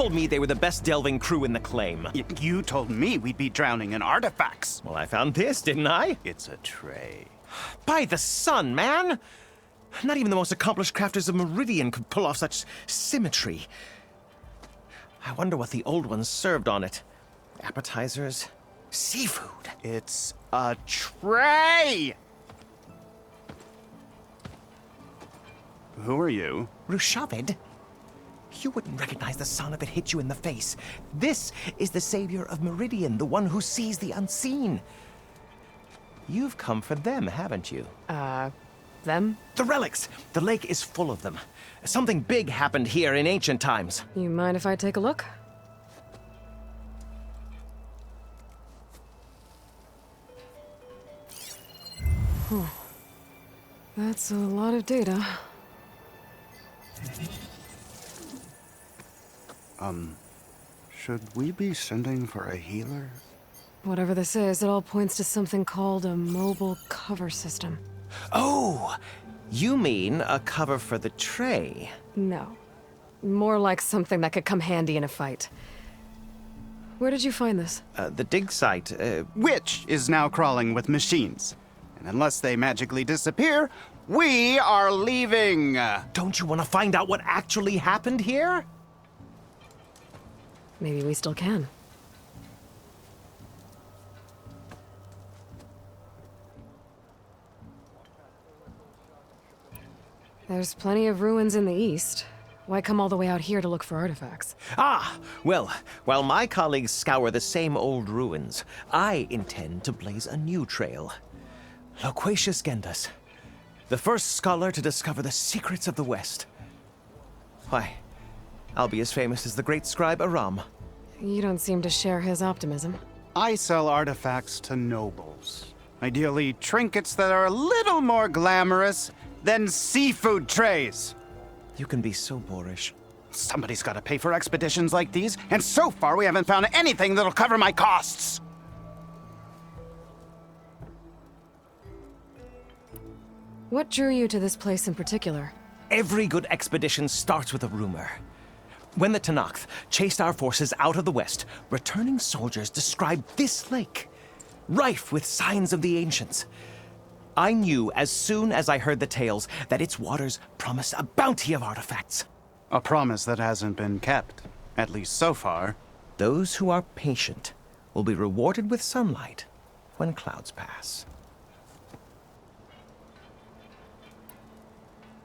told me they were the best delving crew in the claim. You told me we'd be drowning in artifacts. Well, I found this, didn't I? It's a tray. By the sun, man! Not even the most accomplished crafters of Meridian could pull off such symmetry. I wonder what the old ones served on it. Appetizers? Seafood? It's a tray! Who are you? Rushavid? You wouldn't recognize the son if it hit you in the face. This is the savior of Meridian, the one who sees the unseen. You've come for them, haven't you? Them? The relics! The lake is full of them. Something big happened here in ancient times. You mind if I take a look? Huh. That's a lot of data. Should we be sending for a healer? Whatever this is, it all points to something called a mobile cover system. Oh! You mean a cover for the tray? No. More like something that could come handy in a fight. Where did you find this? The dig site, Which is now crawling with machines. And unless they magically disappear, we are leaving! Don't you want to find out what actually happened here? Maybe we still can. There's plenty of ruins in the east. Why come all the way out here to look for artifacts? Ah, well, while my colleagues scour the same old ruins, I intend to blaze a new trail. Loquacious Gendas, the first scholar to discover the secrets of the West. Why, I'll be as famous as the great scribe Aram. You don't seem to share his optimism. I sell artifacts to nobles. Ideally, trinkets that are a little more glamorous than seafood trays. You can be so boorish. Somebody's got to pay for expeditions like these, and so far we haven't found anything that'll cover my costs. What drew you to this place in particular? Every good expedition starts with a rumor. When the Tenakth chased our forces out of the west, returning soldiers described this lake, rife with signs of the ancients. I knew as soon as I heard the tales that its waters promised a bounty of artifacts. A promise that hasn't been kept, at least so far. Those who are patient will be rewarded with sunlight when clouds pass.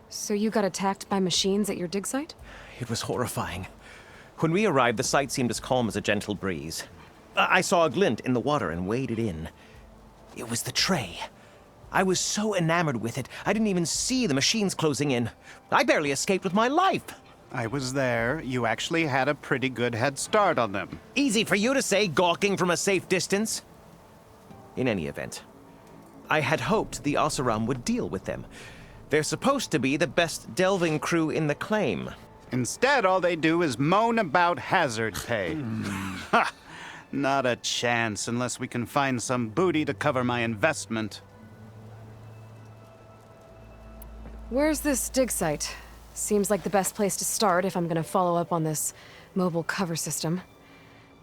So you got attacked by machines at your dig site? It was horrifying. When we arrived, the sight seemed as calm as a gentle breeze. I saw a glint in the water and waded in. It was the tray. I was so enamored with it, I didn't even see the machines closing in. I barely escaped with my life. I was there. You actually had a pretty good head start on them. Easy for you to say, gawking from a safe distance. In any event, I had hoped the Oseram would deal with them. They're supposed to be the best delving crew in the claim. Instead, all they do is moan about hazard pay. Ha! Not a chance unless we can find some booty to cover my investment. Where's this dig site? Seems like the best place to start if I'm gonna follow up on this mobile cover system.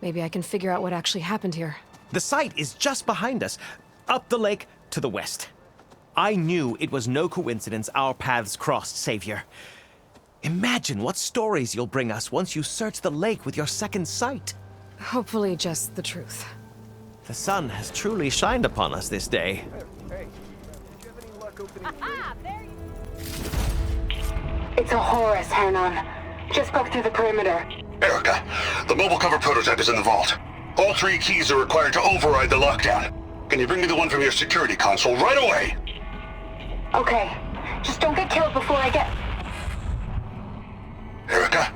Maybe I can figure out what actually happened here. The site is just behind us, up the lake to the west. I knew it was no coincidence our paths crossed, Savior. Imagine what stories you'll bring us once you search the lake with your second sight. Hopefully just the truth. The sun has truly shined upon us this day. Hey, did you have any luck opening? It's a Horus, Hanon. Just broke through the perimeter. Erica, the mobile cover prototype is in the vault. All 3 keys are required to override the lockdown. Can you bring me the one from your security console right away? Okay. Just don't get killed before I get... Erica?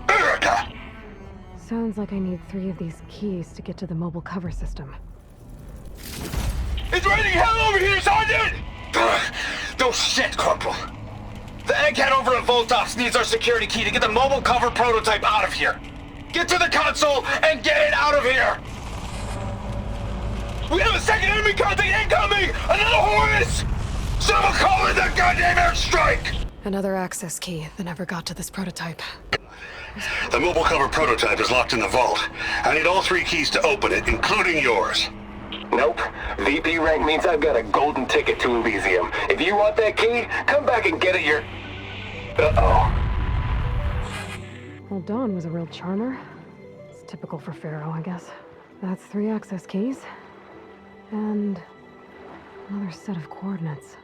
Erica! Sounds like I need 3 of these keys to get to the mobile cover system. It's raining hell over here, Sergeant! No shit, Corporal. The egghead over at Voltox needs our security key to get the mobile cover prototype out of here. Get to the console and get it out of here! We have a second enemy contact incoming! Another Horus! Someone call in that goddamn airstrike! Another access key that never got to this prototype. The mobile cover prototype is locked in the vault. I need all 3 keys to open it, including yours. Nope. VP rank means I've got a golden ticket to Elysium. If you want that key, come back and get it Uh-oh. Well, Dawn was a real charmer. It's typical for Pharaoh, I guess. That's 3 access keys. And another set of coordinates.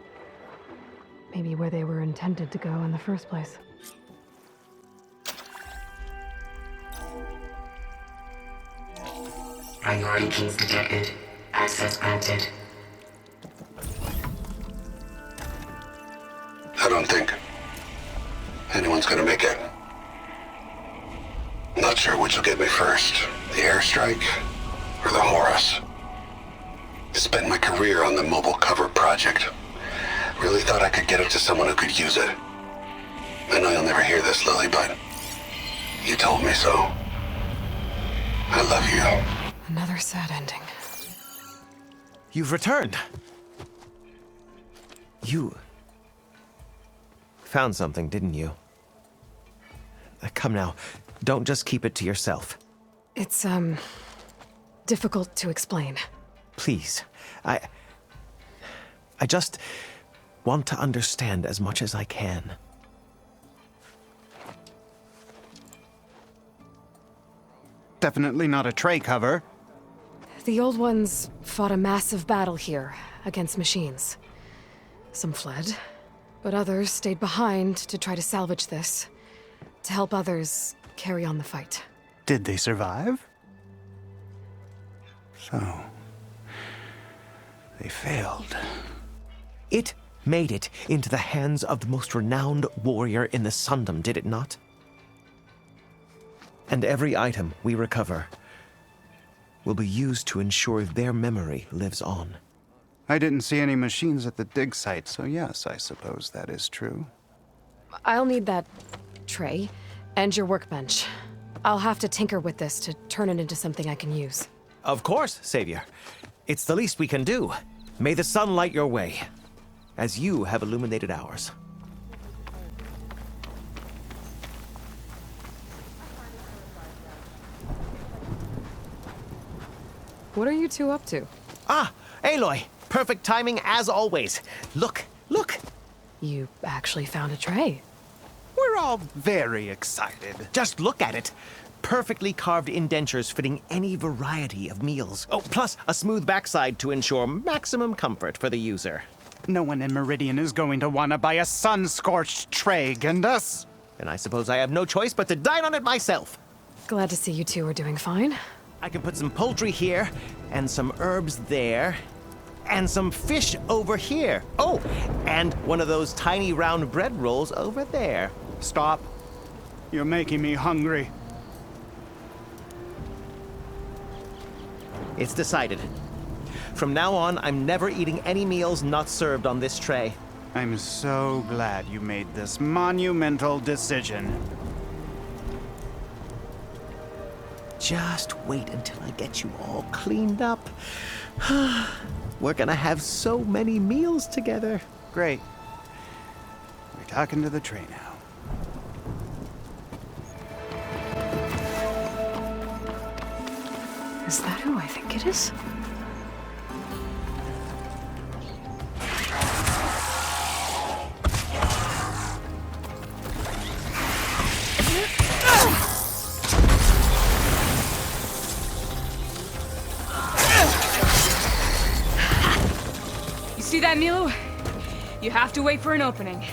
Maybe where they were intended to go in the first place. Priority keys detected. Access granted. I don't think anyone's gonna make it. Not sure which will get me first, the airstrike or the Horus. Spent my career on the mobile cover project. Really thought I could get it to someone who could use it. I know you'll never hear this, Lily, but you told me so. I love you. Another sad ending. You've returned. You found something, didn't you? Come now, don't just keep it to yourself. It's, difficult to explain. Please, I just want to understand as much as I can. Definitely not a tray cover. The old ones fought a massive battle here against machines. Some fled, but others stayed behind to try to salvage this, to help others carry on the fight. Did they survive? So, they failed. It made it into the hands of the most renowned warrior in the Sundom, did it not? And every item we recover will be used to ensure their memory lives on. I didn't see any machines at the dig site, so yes, I suppose that is true. I'll need that tray and your workbench. I'll have to tinker with this to turn it into something I can use. Of course, Savior. It's the least we can do. May the sun light your way, as you have illuminated ours. What are you two up to? Ah, Aloy! Perfect timing as always. Look, look! You actually found a tray. We're all very excited. Just look at it. Perfectly carved indentures fitting any variety of meals. Oh, plus a smooth backside to ensure maximum comfort for the user. No one in Meridian is going to want to buy a sun-scorched tray, Gindus. And I suppose I have no choice but to dine on it myself. Glad to see you two are doing fine. I can put some poultry here, and some herbs there, and some fish over here. Oh, and one of those tiny round bread rolls over there. Stop. You're making me hungry. It's decided. From now on, I'm never eating any meals not served on this tray. I'm so glad you made this monumental decision. Just wait until I get you all cleaned up. We're gonna have so many meals together. Great. We're talking to the tray now. Is that who I think it is? You see that, Milo? You have to wait for an opening.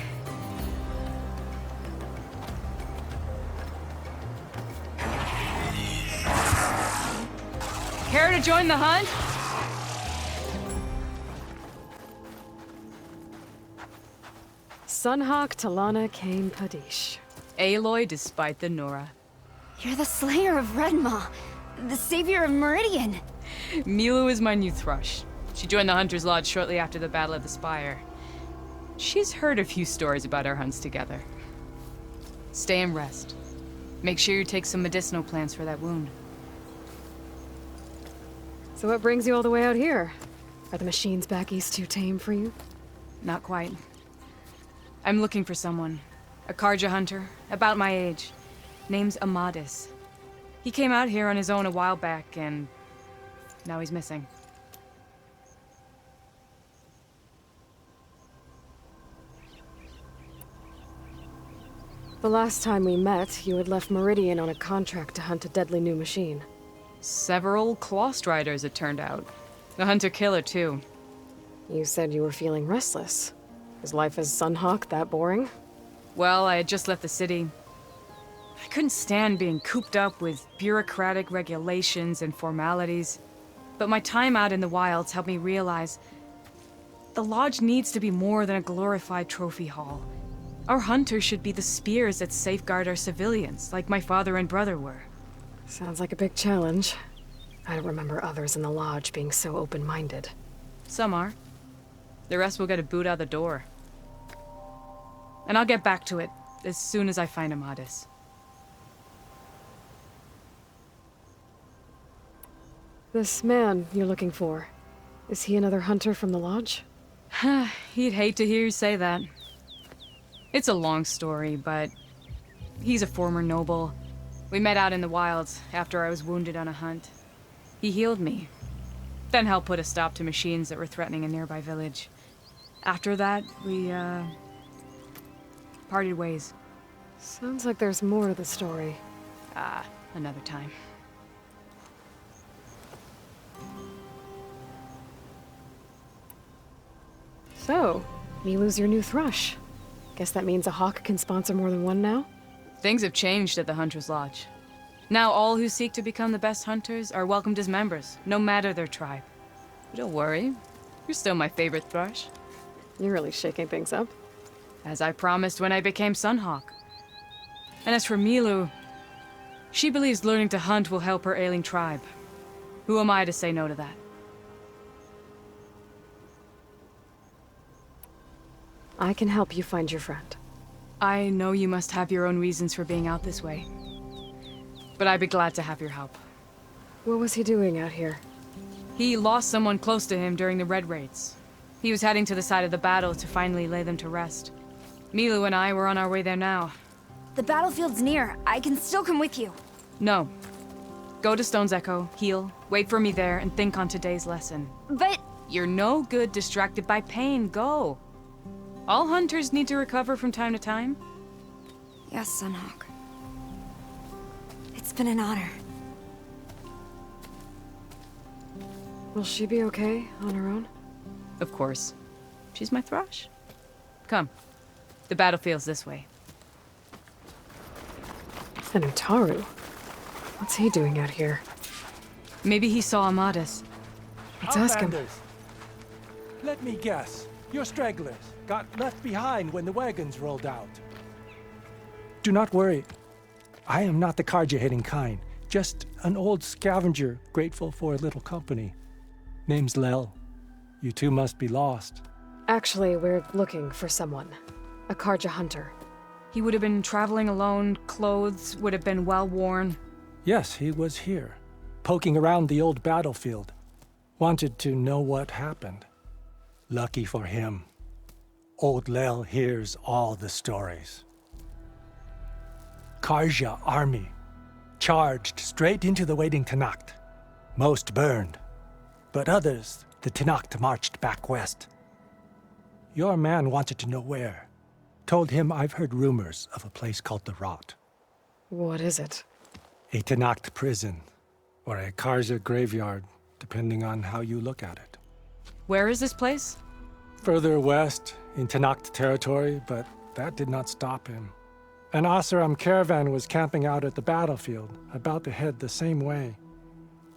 Care to join the hunt? Sunhawk Talana Kane Kadish. Aloy despite the Nora. You're the slayer of Redmaw, the savior of Meridian. Milo is my new thrush. She joined the Hunter's Lodge shortly after the Battle of the Spire. She's heard a few stories about our hunts together. Stay and rest. Make sure you take some medicinal plants for that wound. So what brings you all the way out here? Are the machines back east too tame for you? Not quite. I'm looking for someone. A Carja hunter, about my age. Name's Amadis. He came out here on his own a while back, and now he's missing. The last time we met, you had left Meridian on a contract to hunt a deadly new machine. Several Claw Striders, it turned out. A hunter-killer, too. You said you were feeling restless. Is life as Sunhawk that boring? Well, I had just left the city. I couldn't stand being cooped up with bureaucratic regulations and formalities. But my time out in the wilds helped me realize the Lodge needs to be more than a glorified trophy hall. Our hunters should be the spears that safeguard our civilians, like my father and brother were. Sounds like a big challenge. I don't remember others in the Lodge being so open-minded. Some are. The rest will get a boot out the door. And I'll get back to it as soon as I find Amadis. This man you're looking for, is he another hunter from the Lodge? He'd hate to hear you say that. It's a long story, but he's a former noble. We met out in the wilds after I was wounded on a hunt. He healed me, then helped put a stop to machines that were threatening a nearby village. After that, we, parted ways. Sounds like there's more to the story. Another time. So, Milu's your new thrush. Guess that means a hawk can sponsor more than one now? Things have changed at the Hunter's Lodge. Now all who seek to become the best hunters are welcomed as members, no matter their tribe. But don't worry, you're still my favorite thrush. You're really shaking things up. As I promised when I became Sunhawk. And as for Milu, she believes learning to hunt will help her ailing tribe. Who am I to say no to that? I can help you find your friend. I know you must have your own reasons for being out this way. But I'd be glad to have your help. What was he doing out here? He lost someone close to him during the Red Raids. He was heading to the side of the battle to finally lay them to rest. Milu and I were on our way there now. The battlefield's near. I can still come with you. No. Go to Stone's Echo, heal, wait for me there, and think on today's lesson. But... You're no good distracted by pain. Go. All hunters need to recover from time to time. Yes, Sunhawk. It's been an honor. Will she be okay on her own? Of course. She's my thrush. Come. The battlefield's this way. And Utaru? What's he doing out here? Maybe he saw Amadis. Let's ask him. Outlanders. Let me guess. You're stragglers. Got left behind when the wagons rolled out. Do not worry. I am not the Carja-hating kind. Just an old scavenger grateful for a little company. Name's Lel. You two must be lost. Actually, we're looking for someone. A Carja hunter. He would have been traveling alone, clothes would have been well worn. Yes, he was here, poking around the old battlefield. Wanted to know what happened. Lucky for him. Old Lel hears all the stories. Carja army charged straight into the waiting Tanact. Most burned, but others the Tanact marched back west. Your man wanted to know where. Told him I've heard rumors of a place called the Rot. What is it? A Tanact prison, or a Carja graveyard, depending on how you look at it. Where is this place? Further west, in Tanact territory, but that did not stop him. An Oseram caravan was camping out at the battlefield, about to head the same way.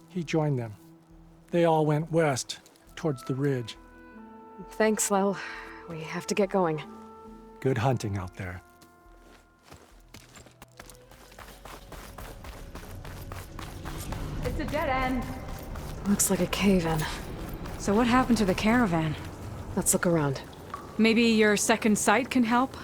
He joined them. They all went west, towards the ridge. Thanks, Lel. We have to get going. Good hunting out there. It's a dead end. Looks like a cave-in. So what happened to the caravan? Let's look around. Maybe your second sight can help?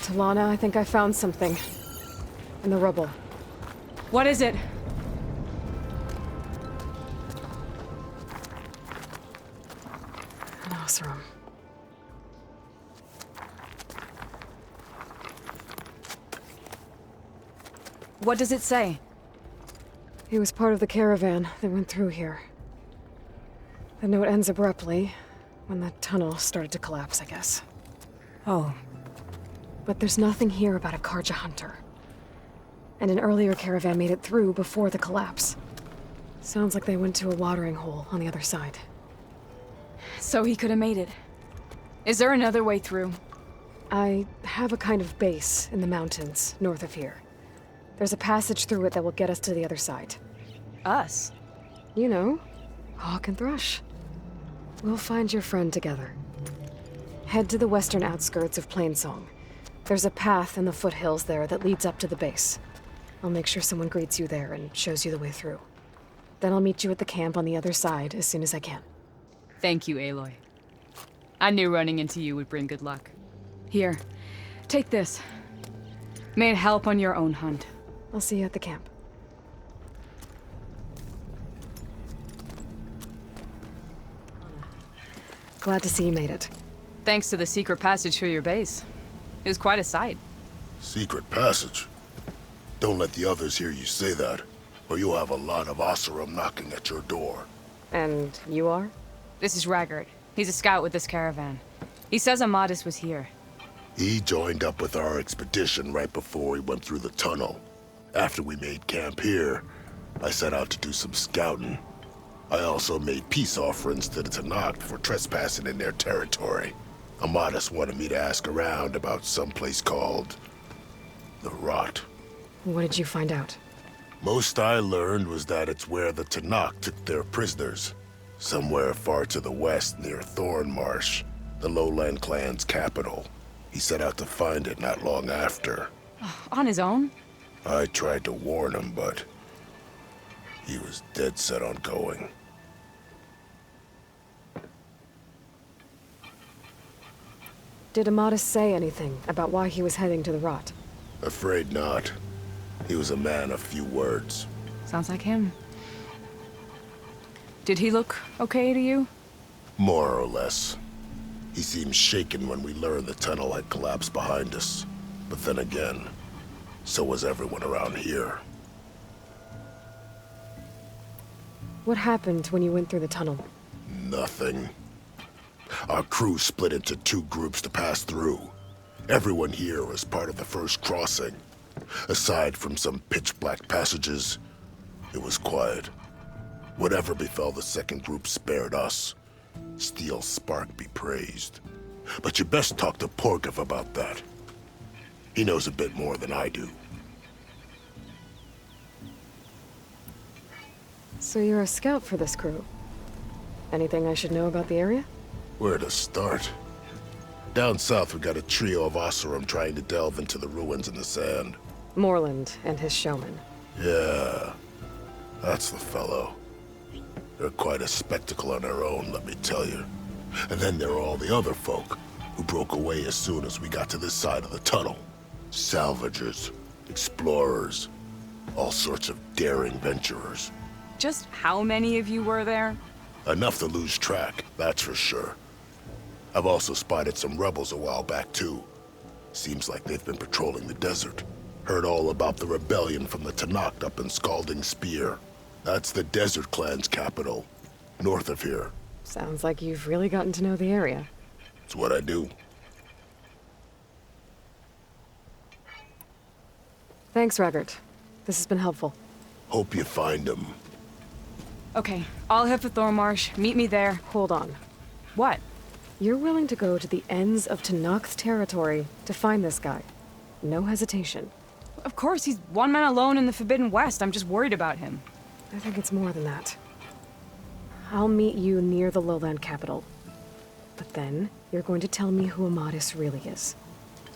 Talana, I think I found something. In the rubble. What is it? What does it say? He was part of the caravan that went through here. The note ends abruptly, when the tunnel started to collapse, I guess. Oh. But there's nothing here about a Carja hunter. And an earlier caravan made it through before the collapse. Sounds like they went to a watering hole on the other side. So he could have made it. Is there another way through? I have a kind of base in the mountains north of here. There's a passage through it that will get us to the other side. Us? You know, Hawk and Thrush. We'll find your friend together. Head to the western outskirts of Plainsong. There's a path in the foothills there that leads up to the base. I'll make sure someone greets you there and shows you the way through. Then I'll meet you at the camp on the other side as soon as I can. Thank you, Aloy. I knew running into you would bring good luck. Here, take this. May it help on your own hunt. I'll see you at the camp. Glad to see you made it. Thanks to the secret passage through your base. It was quite a sight. Secret passage? Don't let the others hear you say that, or you'll have a lot of Oseram knocking at your door. And you are? This is Raggart. He's a scout with this caravan. He says Amadis was here. He joined up with our expedition right before we went through the tunnel. After we made camp here, I set out to do some scouting. I also made peace offerings to the Tanakh for trespassing in their territory. Amadis wanted me to ask around about some place called the Rot. What did you find out? Most I learned was that it's where the Tanakh took their prisoners. Somewhere far to the west near Thornmarsh, the Lowland clan's capital. He set out to find it not long after. On his own? I tried to warn him, but he was dead set on going. Did Amadis say anything about why he was heading to the Rot? Afraid not. He was a man of few words. Sounds like him. Did he look okay to you? More or less. He seemed shaken when we learned the tunnel had collapsed behind us. But then again, so was everyone around here. What happened when you went through the tunnel? Nothing. Our crew split into two groups to pass through. Everyone here was part of the first crossing. Aside from some pitch-black passages, it was quiet. Whatever befell the second group spared us. Steel Spark be praised. But you best talk to Porkov about that. He knows a bit more than I do. So you're a scout for this crew? Anything I should know about the area? Where to start? Down south we got a trio of Oseram trying to delve into the ruins in the sand. Moreland and his showman. Yeah, that's the fellow. They're quite a spectacle on their own, let me tell you. And then there are all the other folk, who broke away as soon as we got to this side of the tunnel. Salvagers, explorers, all sorts of daring venturers. Just how many of you were there? Enough to lose track, that's for sure. I've also spotted some rebels a while back, too. Seems like they've been patrolling the desert. Heard all about the rebellion from the Tanakh up in Scalding Spear. That's the Desert Clan's capital, north of here. Sounds like you've really gotten to know the area. It's what I do. Thanks, Raggart. This has been helpful. Hope you find him. Okay, I'll head for Thornmarsh. Meet me there. Hold on. What? You're willing to go to the ends of Tanakh's territory to find this guy. No hesitation. Of course, he's one man alone in the Forbidden West. I'm just worried about him. I think it's more than that. I'll meet you near the lowland capital. But then, you're going to tell me who Amadis really is.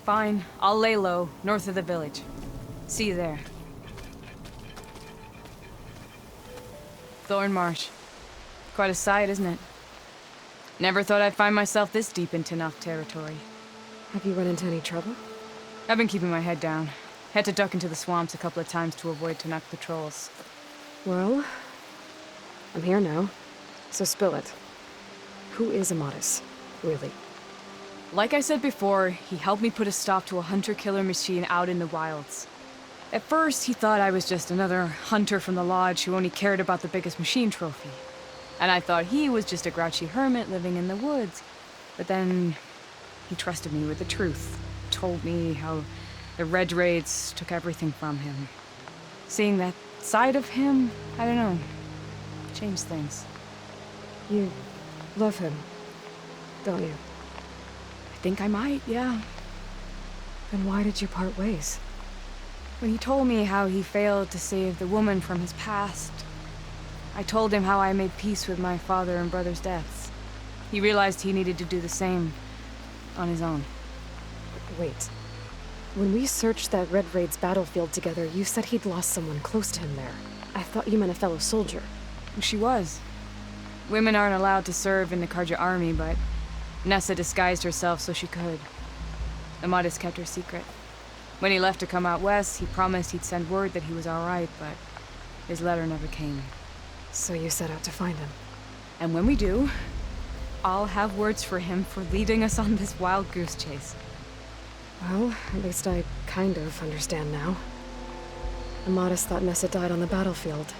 Fine. I'll lay low, north of the village. See you there. Thornmarsh. Quite a sight, isn't it? Never thought I'd find myself this deep in Tanakh territory. Have you run into any trouble? I've been keeping my head down. Had to duck into the swamps a couple of times to avoid Tanakh patrols. Well, I'm here now, so spill it. Who is Amadis, really? Like I said before, he helped me put a stop to a hunter-killer machine out in the wilds. At first, he thought I was just another hunter from the lodge who only cared about the biggest machine trophy. And I thought he was just a grouchy hermit living in the woods. But then he trusted me with the truth. Told me how the Red Raids took everything from him. Seeing that side of him, I don't know, changed things. You love him, don't you? I think I might, yeah. Then why did you part ways? When he told me how he failed to save the woman from his past, I told him how I made peace with my father and brother's deaths. He realized he needed to do the same on his own. Wait. When we searched that Red Raid's battlefield together, you said he'd lost someone close to him there. I thought you meant a fellow soldier. She was. Women aren't allowed to serve in the Carja army, but Nessa disguised herself so she could. Amatis kept her secret. When he left to come out west, he promised he'd send word that he was all right, but his letter never came. So you set out to find him. And when we do, I'll have words for him for leading us on this wild goose chase. Well, at least I kind of understand now. Amatis thought Nessa died on the battlefield,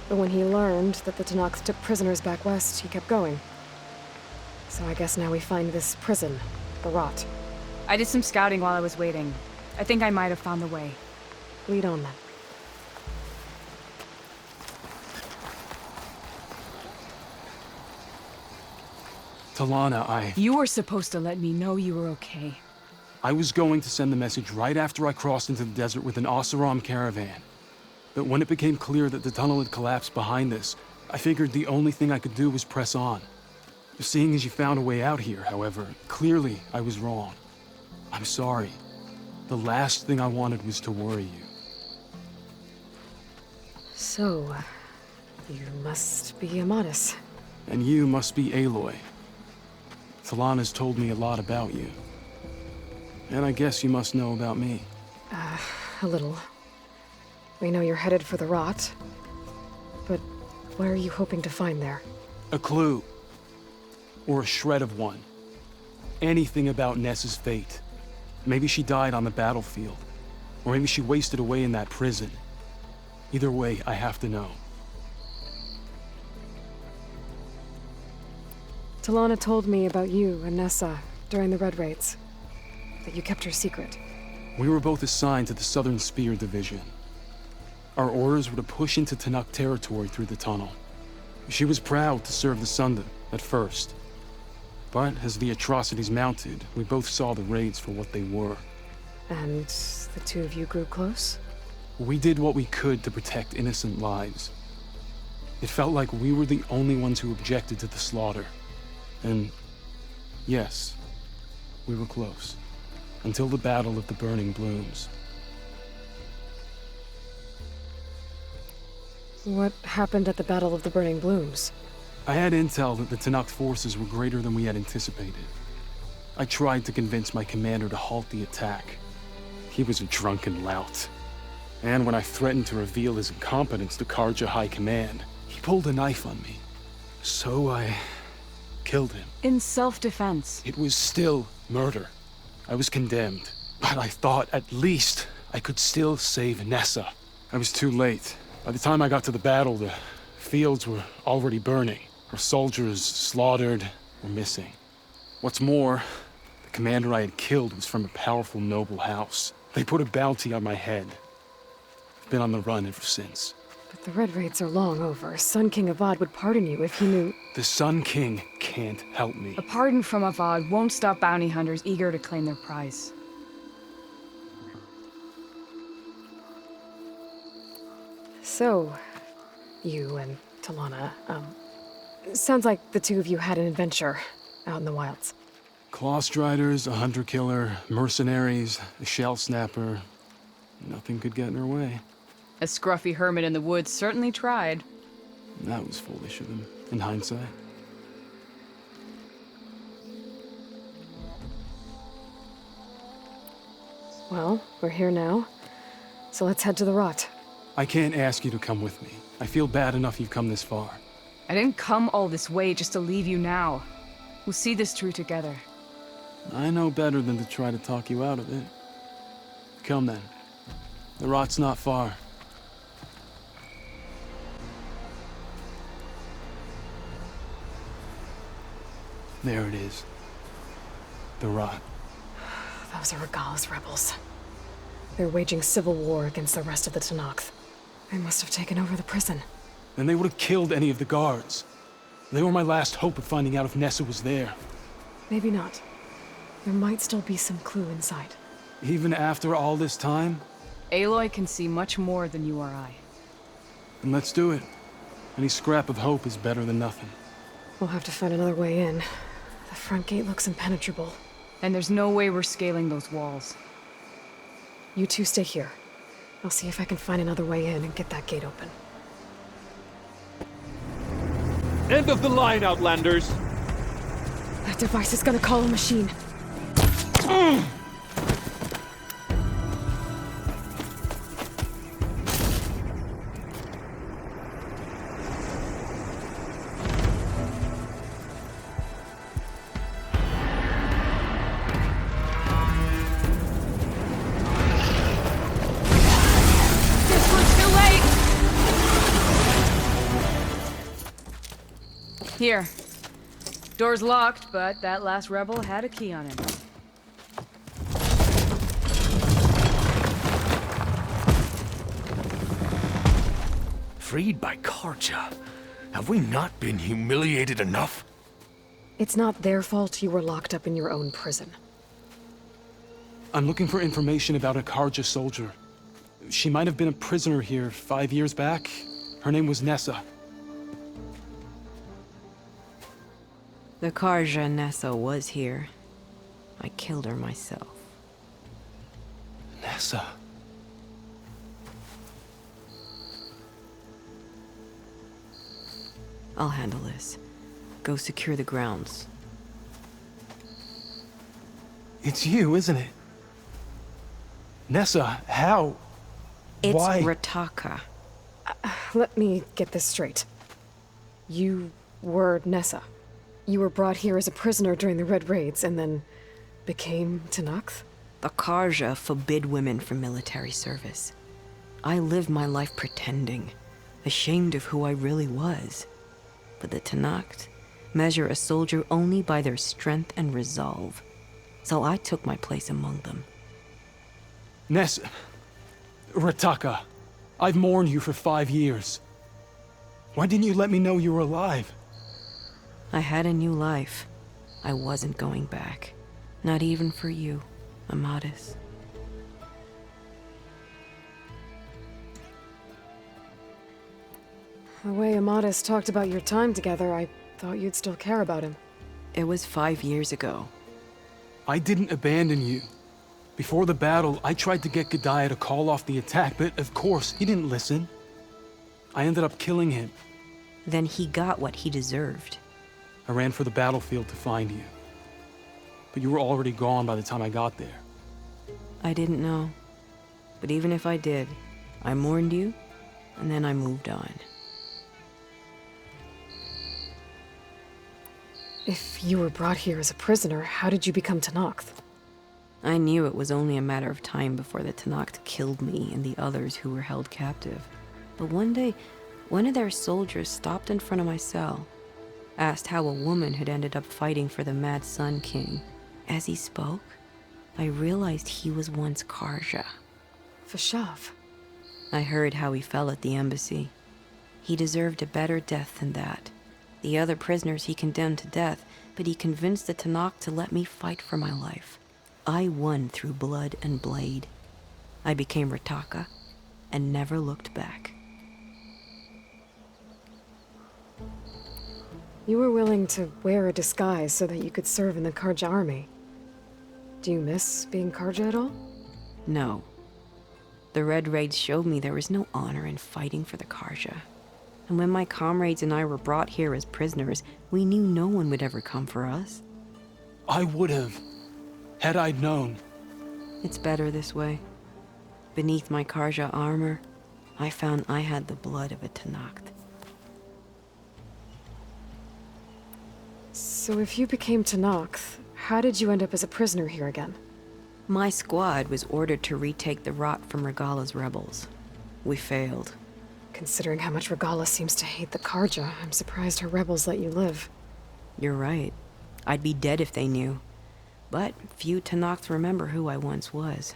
but when he learned that the Tanakh took prisoners back west, he kept going. So I guess now we find this prison, the Rot. I did some scouting while I was waiting. I think I might have found the way. Lead on then. Talana, You were supposed to let me know you were okay. I was going to send the message right after I crossed into the desert with an Oseram caravan. But when it became clear that the tunnel had collapsed behind us, I figured the only thing I could do was press on. Seeing as you found a way out here, however, clearly I was wrong. I'm sorry. The last thing I wanted was to worry you. So, you must be Amatis. And you must be Aloy. Talana's told me a lot about you. And I guess you must know about me. A little. We know you're headed for the Rot. But what are you hoping to find there? A clue. Or a shred of one. Anything about Nessa's fate. Maybe she died on the battlefield. Or maybe she wasted away in that prison. Either way, I have to know. Talana told me about you and Nessa during the Red Raids. That you kept her secret. We were both assigned to the Southern Spear Division. Our orders were to push into Tanakh territory through the tunnel. She was proud to serve the Sunda at first. But as the atrocities mounted, we both saw the raids for what they were. And the two of you grew close? We did what we could to protect innocent lives. It felt like we were the only ones who objected to the slaughter. And yes, we were close. Until the Battle of the Burning Blooms. What happened at the Battle of the Burning Blooms? I had intel that the Tanakh forces were greater than we had anticipated. I tried to convince my commander to halt the attack. He was a drunken lout. And when I threatened to reveal his incompetence to Carja High Command, he pulled a knife on me. So I killed him. In self-defense. It was still murder. I was condemned, but I thought at least I could still save Nessa. I was too late. By the time I got to the battle, the fields were already burning. Our soldiers slaughtered or missing. What's more, the commander I had killed was from a powerful noble house. They put a bounty on my head. I've been on the run ever since. But the Red Raids are long over. Sun King Avad would pardon you if he knew... The Sun King can't help me. A pardon from Avad won't stop bounty hunters eager to claim their prize. So, you and Talana, sounds like the two of you had an adventure out in the wilds. Clawstriders, a hunter-killer, mercenaries, a shell snapper. Nothing could get in her way. A scruffy hermit in the woods certainly tried. That was foolish of him, in hindsight. Well, we're here now, so let's head to the Rot. I can't ask you to come with me. I feel bad enough you've come this far. I didn't come all this way just to leave you now. We'll see this through together. I know better than to try to talk you out of it. Come then. The rot's not far. There it is. The rot. Those are Regal's rebels. They're waging civil war against the rest of the Tenakth. They must have taken over the prison. Then they would have killed any of the guards. They were my last hope of finding out if Nessa was there. Maybe not. There might still be some clue inside. Even after all this time? Aloy can see much more than you or I. Then let's do it. Any scrap of hope is better than nothing. We'll have to find another way in. The front gate looks impenetrable. And there's no way we're scaling those walls. You two stay here. I'll see if I can find another way in and get that gate open. End of the line, Outlanders! That device is gonna call a machine. Here. Door's locked, but that last rebel had a key on him. Freed by Carja? Have we not been humiliated enough? It's not their fault you were locked up in your own prison. I'm looking for information about a Carja soldier. She might have been a prisoner here 5 years back. Her name was Nessa. The Carja Nessa was here. I killed her myself. Nessa. I'll handle this. Go secure the grounds. It's you, isn't it? Nessa, how? It's Why? Rataka. Let me get this straight. You were Nessa. You were brought here as a prisoner during the Red Raids and then became Tenakth? The Carja forbid women from military service. I lived my life pretending, ashamed of who I really was. But the Tenakth measure a soldier only by their strength and resolve. So I took my place among them. Nessa. Rataka. I've mourned you for 5 years. Why didn't you let me know you were alive? I had a new life. I wasn't going back. Not even for you, Amadis. The way Amadis talked about your time together, I thought you'd still care about him. It was 5 years ago. I didn't abandon you. Before the battle, I tried to get G'daiah to call off the attack, but of course, he didn't listen. I ended up killing him. Then he got what he deserved. I ran for the battlefield to find you. But you were already gone by the time I got there. I didn't know. But even if I did, I mourned you, and then I moved on. If you were brought here as a prisoner, how did you become Tenakth? I knew it was only a matter of time before the Tenakth killed me and the others who were held captive. But one day, one of their soldiers stopped in front of my cell, asked how a woman had ended up fighting for the Mad Sun King. As he spoke, I realized he was once Carja. Vashav. I heard how he fell at the embassy. He deserved a better death than that. The other prisoners he condemned to death, but he convinced the Tenakth to let me fight for my life. I won through blood and blade. I became Rataka and never looked back. You were willing to wear a disguise so that you could serve in the Carja army. Do you miss being Carja at all? No. The Red Raids showed me there was no honor in fighting for the Carja. And when my comrades and I were brought here as prisoners, we knew no one would ever come for us. I would have, had I known. It's better this way. Beneath my Carja armor, I found I had the blood of a Tenakth. So if you became Tenakth, how did you end up as a prisoner here again? My squad was ordered to retake the rot from Regala's rebels. We failed. Considering how much Regala seems to hate the Carja, I'm surprised her rebels let you live. You're right. I'd be dead if they knew. But few Tanakhs remember who I once was.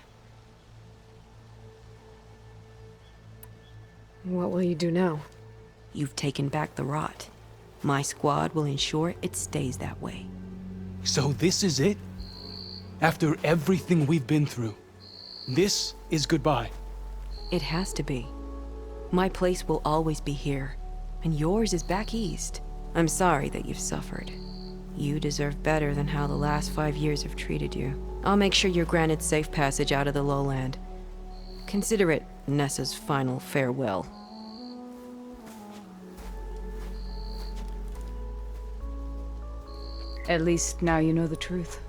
What will you do now? You've taken back the rot. My squad will ensure it stays that way. So this is it? After everything we've been through, this is goodbye? It has to be. My place will always be here, and yours is back east. I'm sorry that you've suffered. You deserve better than how the last 5 years have treated you. I'll make sure you're granted safe passage out of the lowland. Consider it Nessa's final farewell. At least now you know the truth.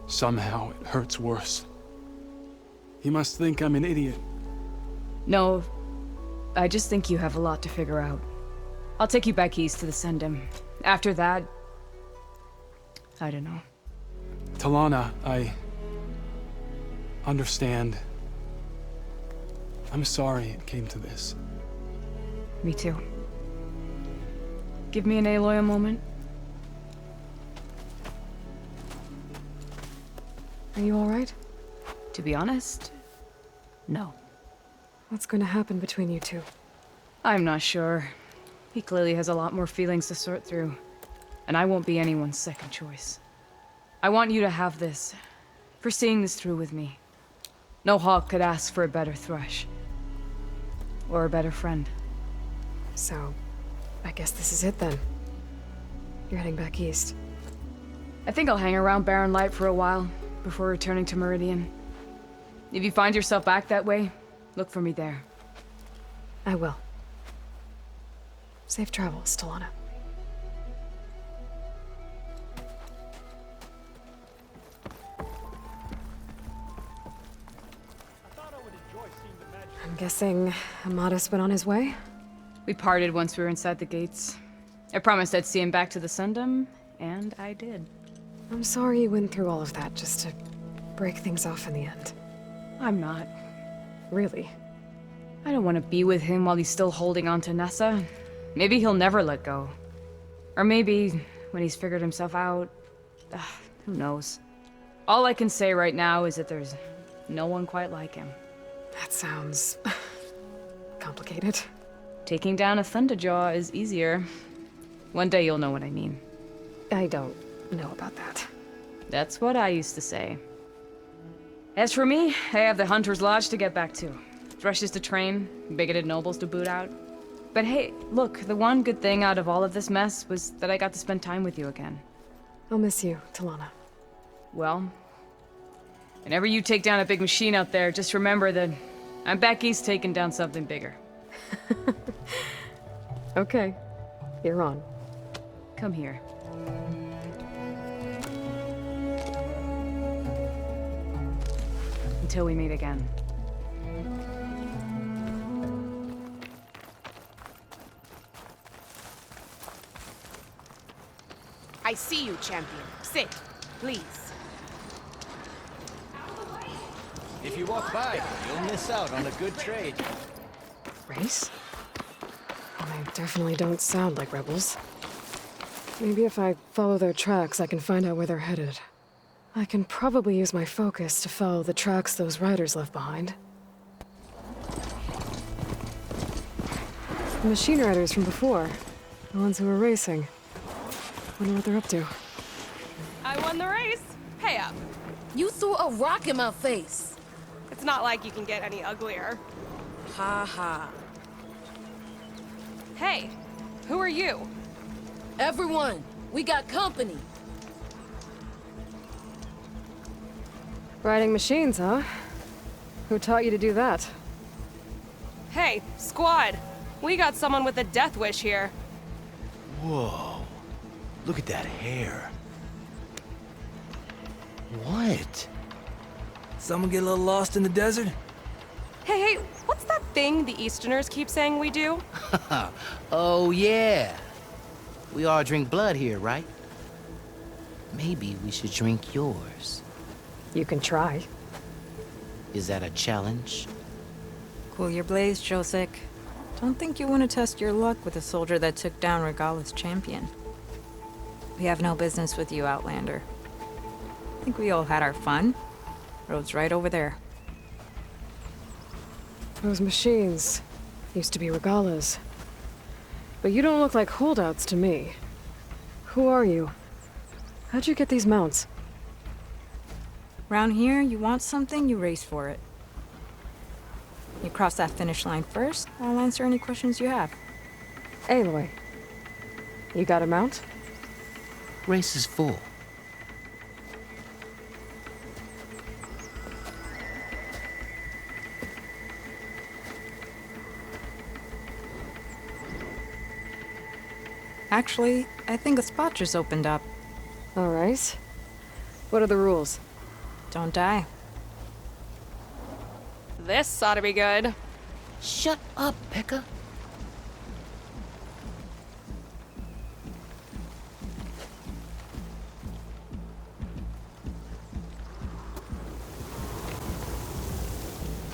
Somehow it hurts worse. He must think I'm an idiot. No, I just think you have a lot to figure out. I'll take you back east to the Sendem. After that, I don't know. Talana, I understand. I'm sorry it came to this. Me too. Give me and Aloy a moment. Are you alright? To be honest, no. What's going to happen between you two? I'm not sure. He clearly has a lot more feelings to sort through. And I won't be anyone's second choice. I want you to have this, for seeing this through with me. No hawk could ask for a better thrush. Or a better friend. So, I guess this is it then. You're heading back east. I think I'll hang around Barren Light for a while, before returning to Meridian. If you find yourself back that way, look for me there. I will. Safe travels, Talana. I'm guessing Amadas went on his way? We parted once we were inside the gates. I promised I'd see him back to the Sundom, and I did. I'm sorry you went through all of that just to break things off in the end. I'm not. Really? I don't want to be with him while he's still holding on to Nessa. Maybe he'll never let go. Or maybe when he's figured himself out. Who knows? All I can say right now is that there's no one quite like him. That sounds complicated. Taking down a Thunderjaw is easier. One day you'll know what I mean. I don't know about that. That's what I used to say. As for me, I have the Hunter's Lodge to get back to. Thrushes to train, bigoted nobles to boot out. But hey, look, the one good thing out of all of this mess was that I got to spend time with you again. I'll miss you, Talana. Well, whenever you take down a big machine out there, just remember that I'm back east taking down something bigger. Okay, you're on. Come here. Until we meet again. I see you, champion. Sit, please. If you walk by, you'll miss out on a good trade. Race? They definitely don't sound like rebels. Maybe if I follow their tracks, I can find out where they're headed. I can probably use my focus to follow the tracks those riders left behind. The machine riders from before. The ones who were racing. Wonder what they're up to. I won the race. Pay up. You threw a rock in my face. It's not like you can get any uglier. Ha ha. Hey, who are you? Everyone, we got company. Riding machines, huh? Who taught you to do that? Hey, squad. We got someone with a death wish here. Whoa. Look at that hair. What? Someone get a little lost in the desert? Hey, what's that thing the Easterners keep saying we do? Oh, yeah. We all drink blood here, right? Maybe we should drink yours. You can try. Is that a challenge? Cool your blaze, Josek. Don't think you want to test your luck with a soldier that took down Regala's champion. We have no business with you, Outlander. I think we all had our fun. Road's right over there. Those machines used to be Regala's. But you don't look like holdouts to me. Who are you? How'd you get these mounts? Round here, you want something, you race for it. You cross that finish line first, I'll answer any questions you have. Aloy, you got a mount? Race is full. Actually, I think a spot just opened up. All right. What are the rules? Don't die. This ought to be good. Shut up, Pekka.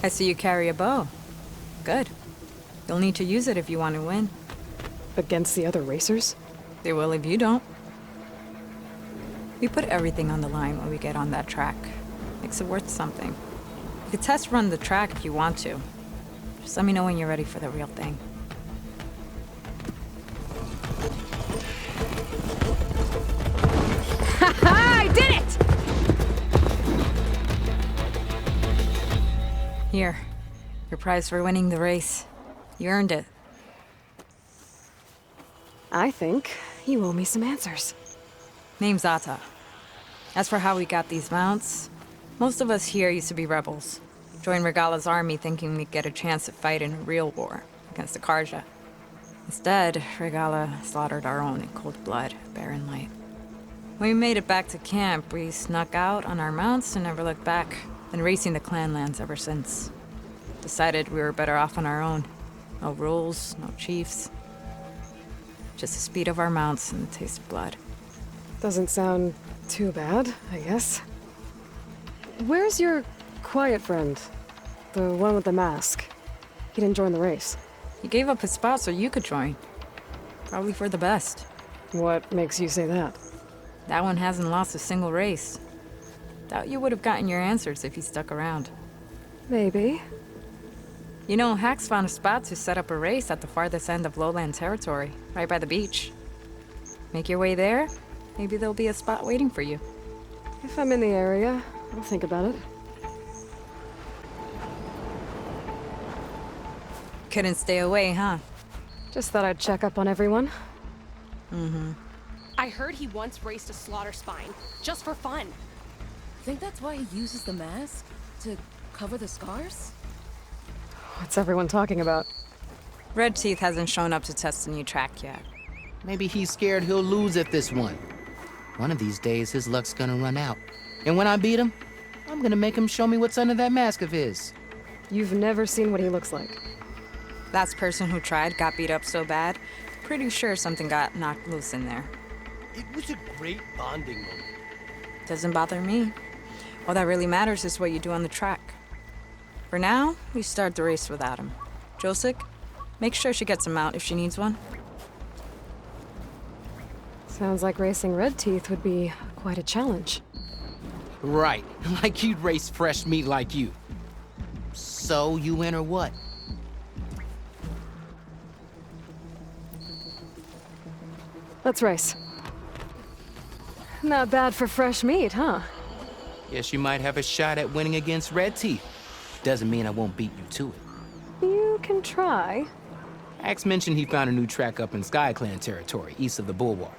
I see you carry a bow. Good. You'll need to use it if you want to win. Against the other racers? They will if you don't. We put everything on the line when we get on that track. Makes it worth something. You could test run the track if you want to. Just let me know when you're ready for the real thing. I did it! Here. Your prize for winning the race. You earned it. I think you owe me some answers. Name's Ata. As for how we got these mounts, most of us here used to be rebels. Joined Regala's army thinking we'd get a chance to fight in a real war against the Carja. Instead, Regala slaughtered our own in cold blood, barren light. When we made it back to camp, we snuck out on our mounts and never looked back. Been racing the clan lands ever since. Decided we were better off on our own. No rules, no chiefs. Just the speed of our mounts and the taste of blood. Doesn't sound too bad, I guess. Where's your quiet friend? The one with the mask. He didn't join the race. He gave up his spot so you could join. Probably for the best. What makes you say that? That one hasn't lost a single race. Doubt you would have gotten your answers if he stuck around. Maybe. You know, Hax found a spot to set up a race at the farthest end of lowland territory, right by the beach. Make your way there, maybe there'll be a spot waiting for you. If I'm in the area, I'll think about it. Couldn't stay away, huh? Just thought I'd check up on everyone. Mm-hmm. I heard he once raced a slaughter spine, just for fun. Think that's why he uses the mask? To cover the scars? What's everyone talking about? Red Teeth hasn't shown up to test the new track yet. Maybe he's scared he'll lose at this one. One of these days, his luck's gonna run out. And when I beat him, I'm gonna make him show me what's under that mask of his. You've never seen what he looks like. Last person who tried got beat up so bad, pretty sure something got knocked loose in there. It was a great bonding moment. Doesn't bother me. All that really matters is what you do on the track. For now, we start the race without him. Josek, make sure she gets him out if she needs one. Sounds like racing Red Teeth would be quite a challenge. Right, like he'd race fresh meat like you. So, you win or what? Let's race. Not bad for fresh meat, huh? Guess you might have a shot at winning against Red Teeth. Doesn't mean I won't beat you to it. You can try. Axe mentioned he found a new track up in SkyClan territory, east of the Bulwark.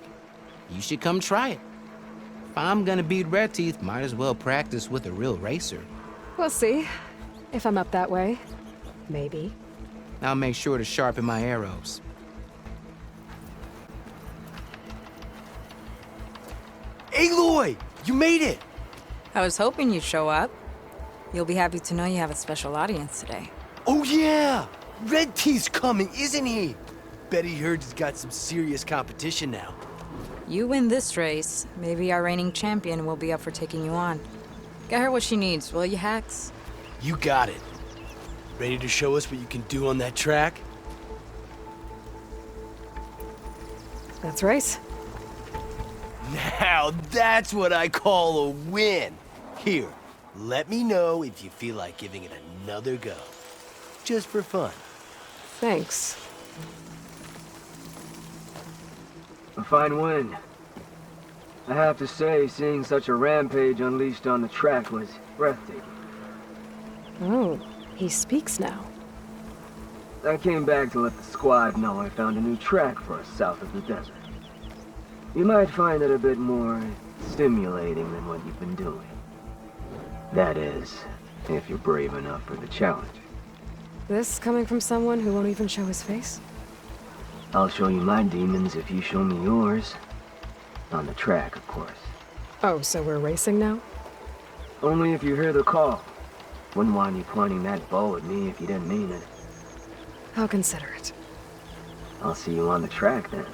You should come try it. If I'm gonna beat Red Teeth, might as well practice with a real racer. We'll see. If I'm up that way. Maybe. I'll make sure to sharpen my arrows. Aloy! You made it! I was hoping you'd show up. You'll be happy to know you have a special audience today. Oh yeah! Red Teeth's coming, isn't he? Bet he heard he's got some serious competition now. You win this race, maybe our reigning champion will be up for taking you on. Get her what she needs, will you, Hacks? You got it. Ready to show us what you can do on that track? Let's race. Now that's what I call a win. Here, let me know if you feel like giving it another go. Just for fun. Thanks. A fine win. I have to say, seeing such a rampage unleashed on the track was breathtaking. Oh, he speaks now. I came back to let the squad know I found a new track for us south of the desert. You might find it a bit more stimulating than what you've been doing. That is, if you're brave enough for the challenge. This coming from someone who won't even show his face? I'll show you my demons if you show me yours. On the track, of course. Oh, so we're racing now? Only if you hear the call. Wouldn't want you pointing that bow at me if you didn't mean it. How considerate. I'll see you on the track then.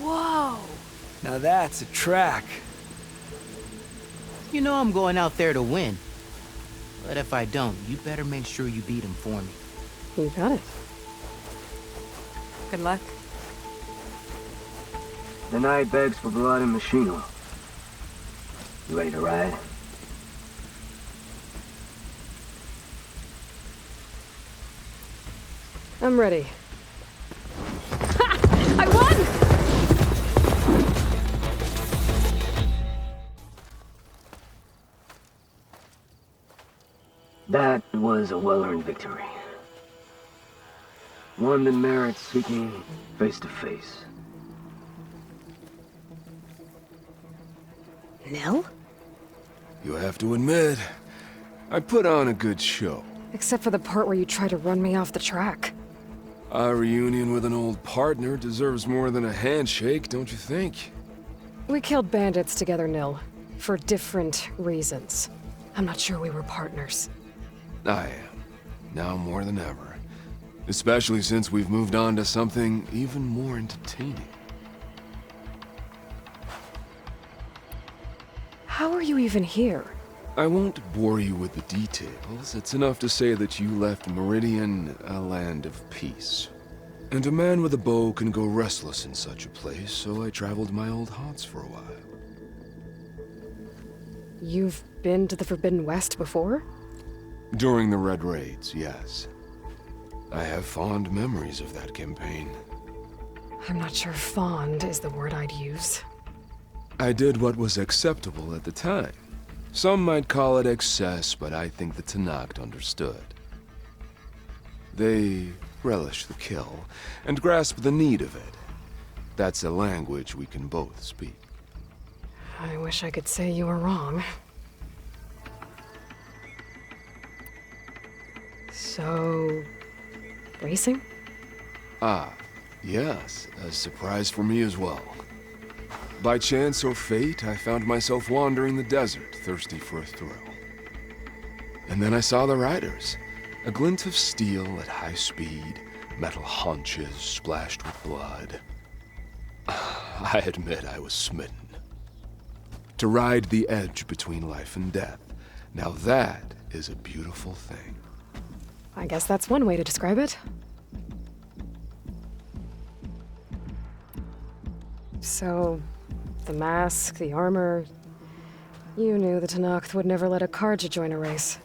Whoa! Now that's a track. You know I'm going out there to win. But if I don't, you better make sure you beat him for me. You got it. Good luck. The night begs for blood and machine oil. You ready to ride? I'm ready. Ha! I won! That was a well-earned victory. One that merits speaking face to face. Nil? You have to admit, I put on a good show. Except for the part where you try to run me off the track. A reunion with an old partner deserves more than a handshake, don't you think? We killed bandits together, Nil. For different reasons. I'm not sure we were partners. I am. Now more than ever. Especially since we've moved on to something even more entertaining. How are you even here? I won't bore you with the details. It's enough to say that you left Meridian a land of peace. And a man with a bow can go restless in such a place, so I traveled my old haunts for a while. You've been to the Forbidden West before? During the Red Raids, yes. I have fond memories of that campaign. I'm not sure fond is the word I'd use. I did what was acceptable at the time. Some might call it excess, but I think the Tenakth understood. They relish the kill, and grasp the need of it. That's a language we can both speak. I wish I could say you were wrong. So... racing? Ah, yes, a surprise for me as well. By chance or fate, I found myself wandering the desert, thirsty for a thrill. And then I saw the riders. A glint of steel at high speed, metal haunches splashed with blood. I admit I was smitten. To ride the edge between life and death, now that is a beautiful thing. I guess that's one way to describe it. So, the mask, the armor... You knew the Tenakth would never let a Carja join a race.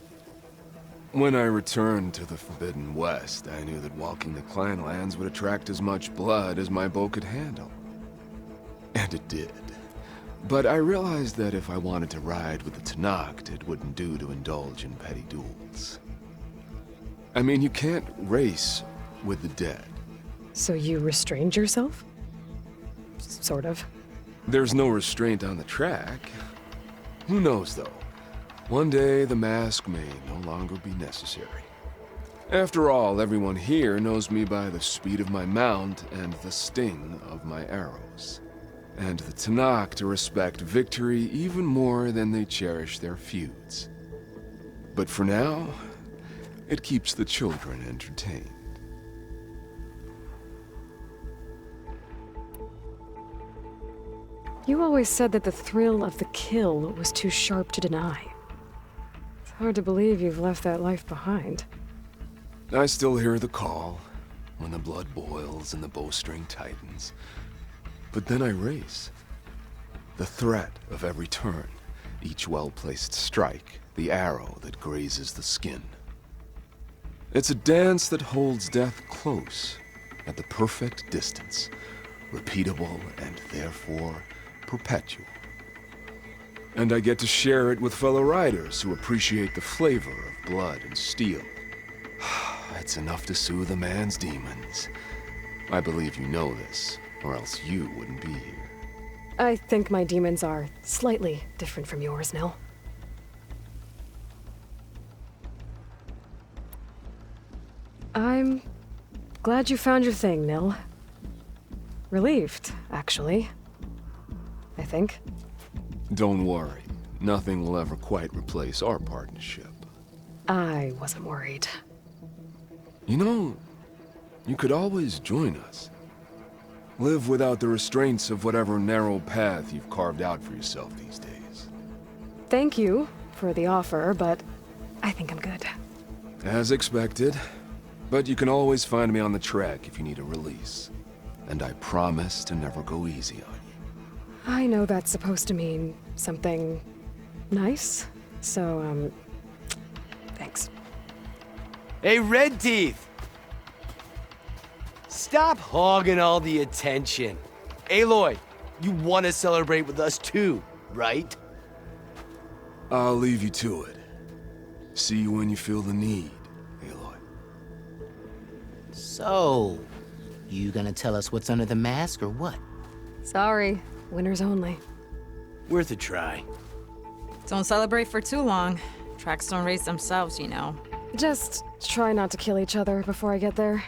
When I returned to the Forbidden West, I knew that walking the clan lands would attract as much blood as my bow could handle. And it did. But I realized that if I wanted to ride with the Tenakth, it wouldn't do to indulge in petty duels. I mean, you can't race with the dead. So you restrained yourself? Sort of. There's no restraint on the track. Who knows, though? One day, the mask may no longer be necessary. After all, everyone here knows me by the speed of my mount and the sting of my arrows. And the Tenakth respect victory even more than they cherish their feuds. But for now, it keeps the children entertained. You always said that the thrill of the kill was too sharp to deny. It's hard to believe you've left that life behind. I still hear the call when the blood boils and the bowstring tightens. But then I race. The threat of every turn, each well-placed strike, the arrow that grazes the skin. It's a dance that holds death close, at the perfect distance, repeatable and therefore perpetual. And I get to share it with fellow riders who appreciate the flavor of blood and steel. It's enough to soothe a man's demons. I believe you know this, or else you wouldn't be here. I think my demons are slightly different from yours, Nil. I'm glad you found your thing, Nil. Relieved, actually. I think. Don't worry. Nothing will ever quite replace our partnership. I wasn't worried. You know, you could always join us. Live without the restraints of whatever narrow path you've carved out for yourself these days. Thank you for the offer, but I think I'm good. As expected. But you can always find me on the track if you need a release. And I promise to never go easy on you. I know that's supposed to mean something nice, so, thanks. Hey, Red Teeth! Stop hogging all the attention. Aloy, you want to celebrate with us too, right? I'll leave you to it. See you when you feel the need, Aloy. So, you gonna tell us what's under the mask or what? Sorry, winners only. Worth a try. Don't celebrate for too long. Tracks don't race themselves, you know. Just try not to kill each other before I get there.